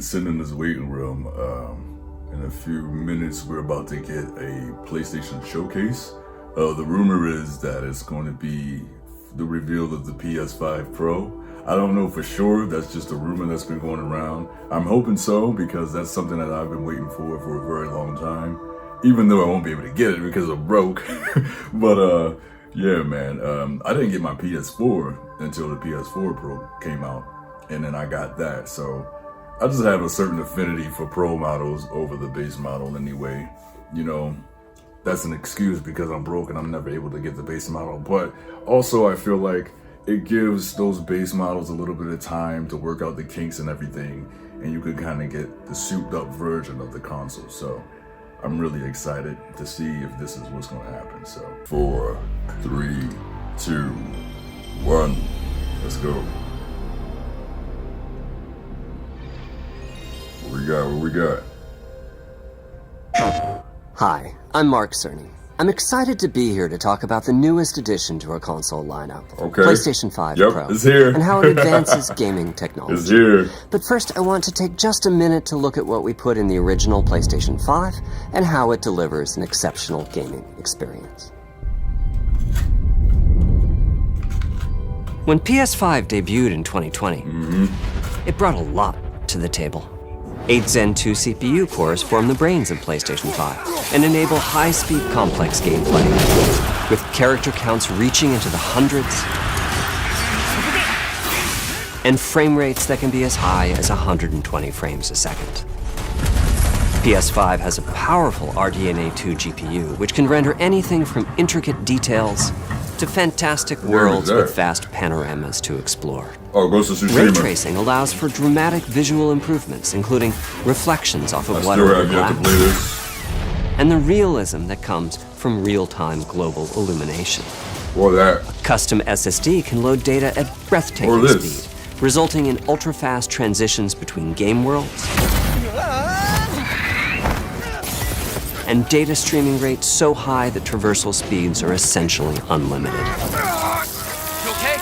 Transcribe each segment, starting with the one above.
Sitting in this waiting room. In a few minutes, we're about to get a PlayStation showcase. The rumor is that it's going to be the reveal of the PS5 Pro. I don't know for sure. That's just a rumor that's been going around. I'm hoping so because that's something that I've been waiting for a very long time. Even though I won't be able to get it because I'm broke. But yeah, man. I didn't get my PS4 until the PS4 Pro came out, and then I got that. So I just have a certain affinity for Pro models over the base model anyway. You know, that's an excuse because I'm broke and I'm never able to get the base model. But also I feel like it gives those base models a little bit of time to work out the kinks and everything, and you can kind of get the souped up version of the console. So I'm really excited to see if this is what's going to happen. So 4, 3, 2, 1, let's go. What we got? Hi, I'm Mark Cerny. I'm excited to be here to talk about the newest addition to our console lineup, Okay. PlayStation 5 Yep, Pro, it's here. and how it advances gaming technology. It's here. But first, I want to take just a minute to look at what we put in the original PlayStation 5 and how it delivers an exceptional gaming experience. When PS5 debuted in 2020, it brought a lot to the table. 8 Zen 2 CPU cores form the brains of PlayStation 5 and enable high-speed complex gameplay, with character counts reaching into the hundreds and frame rates that can be as high as 120 frames a second. PS5 has a powerful RDNA 2 GPU, which can render anything from intricate details to fantastic worlds with vast panoramas to explore. Oh, Ghost of Tsushima. Ray tracing allows for dramatic visual improvements, including reflections off of I still water have yet to play this. and the realism that comes from real-time global illumination. Or that. Custom SSD can load data at breathtaking Or this. speed, resulting in ultra-fast transitions between game worlds and data streaming rates so high that traversal speeds are essentially unlimited. You okay?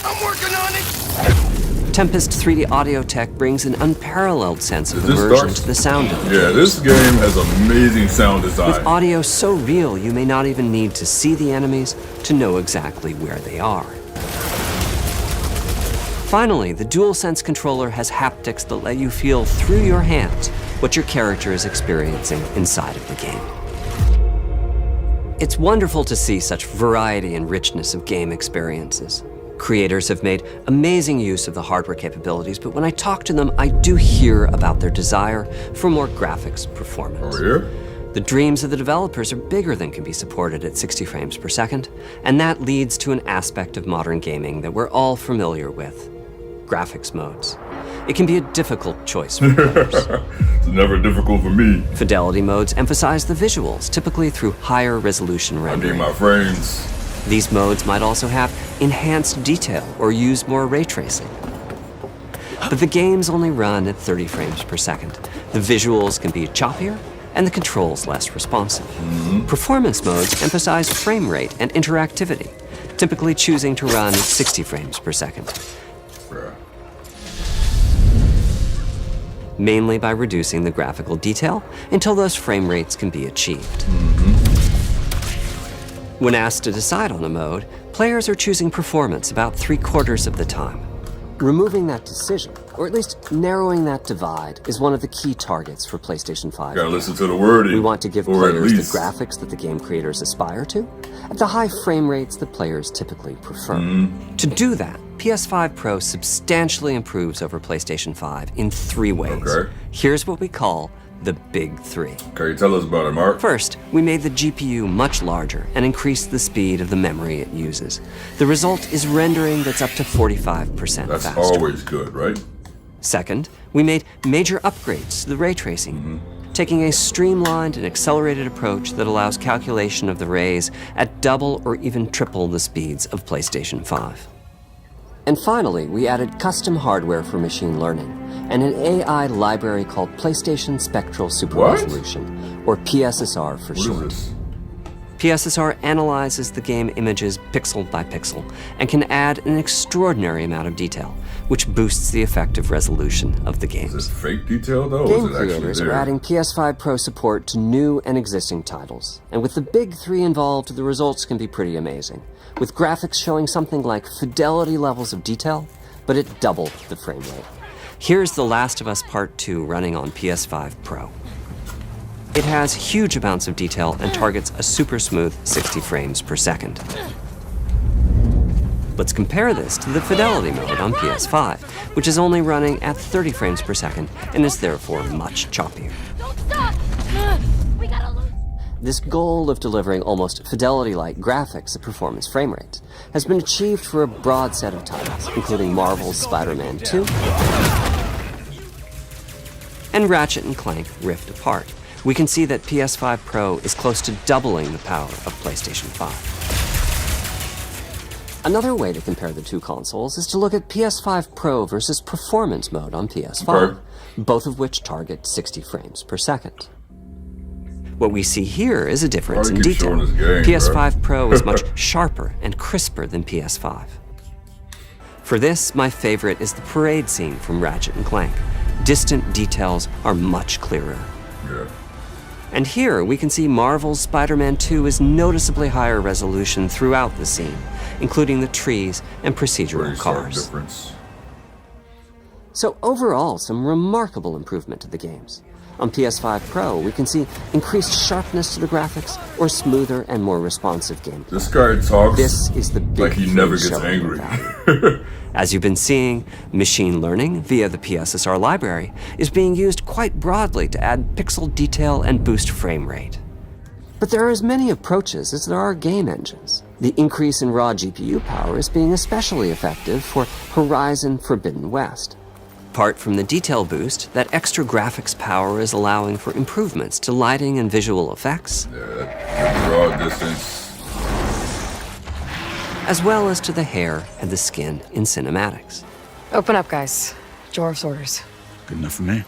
I'm working on it! Tempest 3D audio tech brings an unparalleled sense of Is this immersion dark? to the sound of the Yeah, this game has amazing sound design. With audio so real, you may not even need to see the enemies to know exactly where they are. Finally, the DualSense controller has haptics that let you feel through your hands what your character is experiencing inside of the game. It's wonderful to see such variety and richness of game experiences. Creators have made amazing use of the hardware capabilities, but when I talk to them, I do hear about their desire for more graphics performance. Over here? The dreams of the developers are bigger than can be supported at 60 frames per second, and that leads to an aspect of modern gaming that we're all familiar with: graphics modes. It can be a difficult choice for players. It's never difficult for me. Fidelity modes emphasize the visuals, typically through higher resolution I need rendering. my frames. These modes might also have enhanced detail or use more ray tracing. But the games only run at 30 frames per second. The visuals can be choppier and the controls less responsive. Performance modes emphasize frame rate and interactivity, typically choosing to run at 60 frames per second, Bruh. mainly by reducing the graphical detail until those frame rates can be achieved. When asked to decide on a mode, players are choosing performance about 3/4 of the time. Removing that decision, or at least narrowing that divide, is one of the key targets for PlayStation 5. Gotta listen to the wording. We want to give or at players the least. graphics that the game creators aspire to, at the high frame rates that players typically prefer. To do that, PS5 Pro substantially improves over PlayStation 5 in 3 ways. Okay. Here's what we call the Big 3. Okay, tell us about it, Mark. First, we made the GPU much larger and increased the speed of the memory it uses. The result is rendering that's up to 45% That's faster. always good, right? Second, we made major upgrades to the ray tracing, taking a streamlined and accelerated approach that allows calculation of the rays at double or even triple the speeds of PlayStation 5. And finally, we added custom hardware for machine learning and an AI library called PlayStation Spectral Super What? Resolution, or PSSR for What is short. this? PSSR analyzes the game images pixel by pixel and can add an extraordinary amount of detail, which boosts the effective resolution of the games. Is it fake detail though? Game Or is it actually creators there? are adding PS5 Pro support to new and existing titles, and with the big three involved, the results can be pretty amazing, with graphics showing something like fidelity levels of detail, but at double the frame rate. Here's The Last of Us Part 2 running on PS5 Pro. It has huge amounts of detail and targets a super smooth 60 frames per second. Let's compare this to the fidelity mode on PS5, which is only running at 30 frames per second and is therefore much choppier. Don't stop! We gotta lose. This goal of delivering almost fidelity-like graphics at performance frame rates has been achieved for a broad set of titles, including Marvel's Spider-Man 2 and Ratchet & Clank Rift Apart. We can see that PS5 Pro is close to doubling the power of PlayStation 5. Another way to compare the two consoles is to look at PS5 Pro versus Performance mode on PS5, both of which target 60 frames per second. What we see here is a difference in detail. PS5 Pro is much sharper and crisper than PS5. For this, my favorite is the parade scene from Ratchet & Clank. Distant details are much clearer. Yeah. And here we can see Marvel's Spider-Man 2 is noticeably higher resolution throughout the scene, including the trees and procedural Pretty stark cars. difference. So overall, some remarkable improvement to the games. On PS5 Pro, we can see increased sharpness to the graphics or smoother and more responsive gameplay. This guy talks This is the big like he never gets showing angry. value. As you've been seeing, machine learning via the PSSR library is being used quite broadly to add pixel detail and boost frame rate. But there are as many approaches as there are game engines. The increase in raw GPU power is being especially effective for Horizon Forbidden West. Apart from the detail boost, that extra graphics power is allowing for improvements to lighting and visual effects, Yeah, draw distance. as well as to the hair and the skin in cinematics. Open up, guys. Jorv's orders. Good enough for me.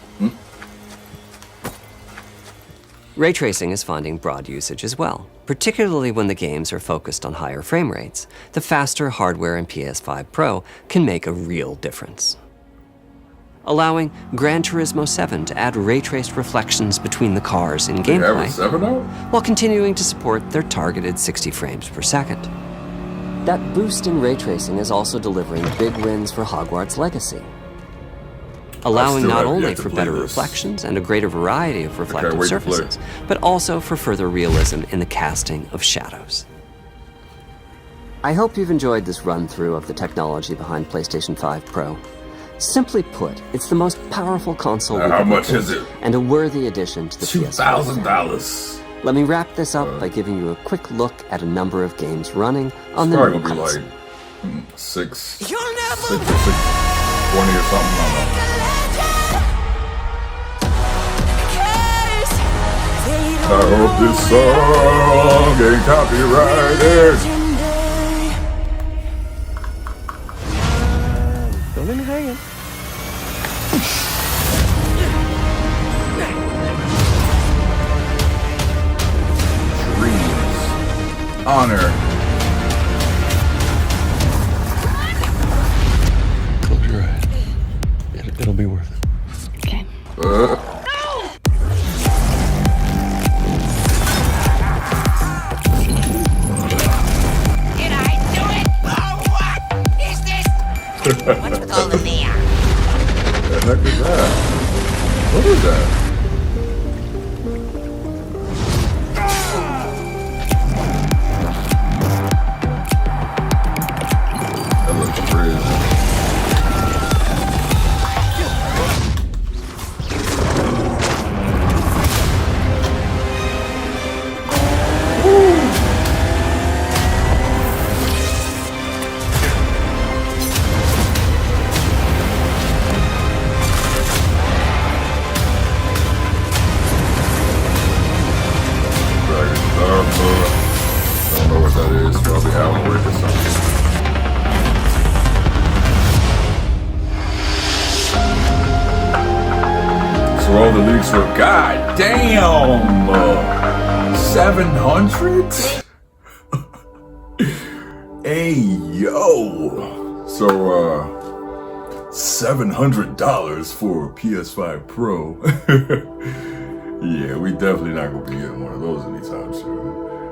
Ray tracing is finding broad usage as well, particularly when the games are focused on higher frame rates. The faster hardware in PS5 Pro can make a real difference. Allowing Gran Turismo 7 to add ray-traced reflections between the cars in They have a gameplay, 7 out? while continuing to support their targeted 60 frames per second. That boost in ray tracing is also delivering big wins for Hogwarts Legacy, allowing still not have only yet to for play better this. reflections and a greater variety of reflective wait to play. surfaces, but also for further realism in the casting of shadows. I hope you've enjoyed this run-through of the technology behind PlayStation 5 Pro. Simply put, it's the most powerful console we've How ever much built, is it? and a worthy addition to the PS5 family. $2,000. Let me wrap this up by giving you a quick look at a number of games running on the Probably new gonna be console. like 6 or 620 or something. I don't know. I hope this song ain't copyrighted. Don't let me hang. Dreams. Honor. Close your eyes. It'll be worth it. Okay. Did I do it? Oh, what is this? What's with all the there? The heck is that? What is that? That looks crazy. Don't know what that is. Probably Alan Wake or something. So all the leaks were, god damn, 700? Hey, yo. So, $700 for a PS5 Pro. Yeah, we definitely not gonna be getting one of those anytime soon.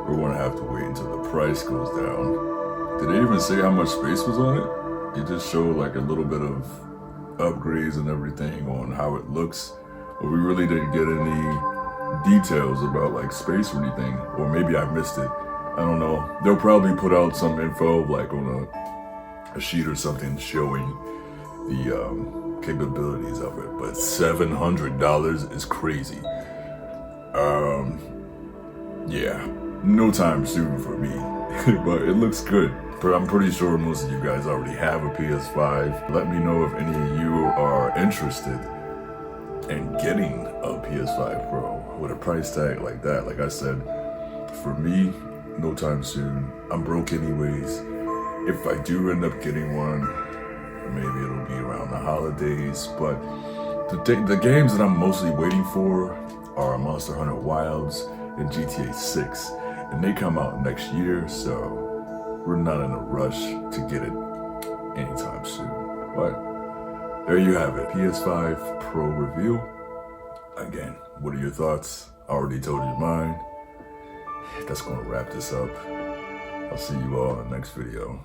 We're gonna have to wait until the price goes down. Did they even say how much space was on it? It just showed like a little bit of upgrades and everything on how it looks, but we really didn't get any details about like space or anything, or maybe I missed it. I don't know. They'll probably put out some info like on a sheet or something showing the capabilities of it, but $700 is crazy. Yeah, no time soon for me, but it looks good. But I'm pretty sure most of you guys already have a PS5. Let me know if any of you are interested in getting a PS5 Pro with a price tag like that. Like I said, for me, no time soon. I'm broke anyways. If I do end up getting one, maybe it'll be around the holidays. But the games that I'm mostly waiting for are Monster Hunter Wilds and GTA 6, and they come out next year, so we're not in a rush to get it anytime soon. But there you have it, PS5 Pro review. Again, what are your thoughts? I already told you mine. That's gonna wrap this up. I'll see you all in the next video.